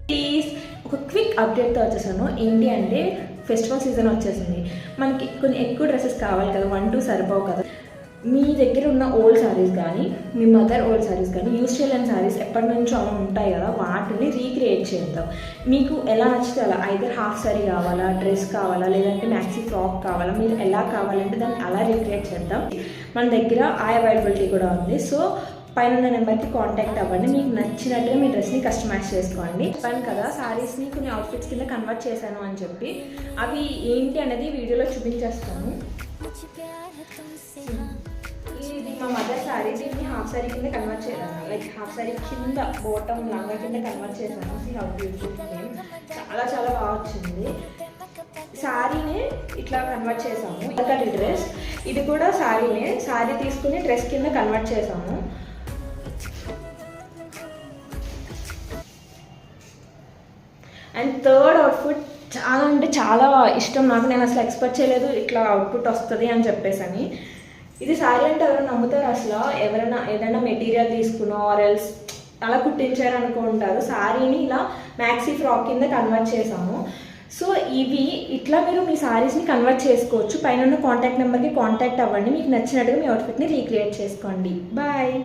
Please ఒక quick అప్డేట్తో వచ్చేసాను. ఏంటి అంటే ఫెస్టివల్ సీజన్ వచ్చేసింది. మనకి కొన్ని ఎక్కువ డ్రెస్సెస్ కావాలి కదా, 1-2 సరిపోవు కదా. మీ దగ్గర ఉన్న ఓల్డ్ శారీస్ కానీ, మీ మదర్ ఓల్డ్ శారీస్ కానీ, యూజ్ చేయలేని శారీస్ ఎప్పటి నుంచో అలా ఉంటాయి కదా, వాటిని రీక్రియేట్ చేద్దాం. మీకు ఎలా నచ్చితే అలా, ఐదర్ హాఫ్ శారీ కావాలా, డ్రెస్ కావాలా, లేదంటే మ్యాక్సీ ఫ్రాక్ కావాలా, మీరు ఎలా కావాలంటే దాన్ని అలా రీక్రియేట్ చేద్దాం. మన దగ్గర ఆ అవైలబిలిటీ కూడా ఉంది. సో పైన నెంబర్కి కాంటాక్ట్ అవ్వండి. మీకు నచ్చినట్టుగా మీ డ్రెస్ని కస్టమైజ్ చేసుకోండి. చెప్పాను కదా శారీస్ని కొన్ని అవుట్ఫిట్స్ కింద కన్వర్ట్ చేశాను అని చెప్పి, అవి ఏంటి అనేది వీడియోలో చూపించేస్తాను. ఇది మా మదర్ శారీ, దీన్ని హాఫ్ శారీ కింద కన్వర్ట్ చేశాను. లైక్ హాఫ్ శారీ కింద బోటమ్ లంగా కింద కన్వర్ట్ చేశాను. హౌ బ్యూటిఫుల్, చాలా చాలా బాగా వచ్చింది. శారీని ఇట్లా కన్వర్ట్ చేసాము. ఇంకా డ్రెస్, ఇది కూడా శారీనే, శారీ తీసుకుని డ్రెస్ కింద కన్వర్ట్ చేసాము. అండ్ థర్డ్ అవుట్ఫిట్ చాలా అంటే చాలా ఇష్టం నాకు. నేను అసలు ఎక్స్పెక్ట్ చేయలేదు ఇట్లా అవుట్పుట్ వస్తుంది అని చెప్పేసి. ఇది శారీ అంటే ఎవరైనా నమ్ముతారు అసలు? ఎవరైనా ఏదైనా మెటీరియల్ తీసుకున్నా ఆర్ ఎల్స్ అలా కుట్టించారు అనుకుంటారు. శారీని ఇలా మ్యాక్సీ ఫ్రాక్ కింద కన్వర్ట్ చేసాము. సో ఇవి ఇట్లా మీరు మీ శారీస్ని కన్వర్ట్ చేసుకోవచ్చు. పైన ఉన్న కాంటాక్ట్ నెంబర్కి కాంటాక్ట్ అవ్వండి. మీకు నచ్చినట్టుగా మీ అవుట్ఫిట్ని రీక్రియేట్ చేసుకోండి. బాయ్.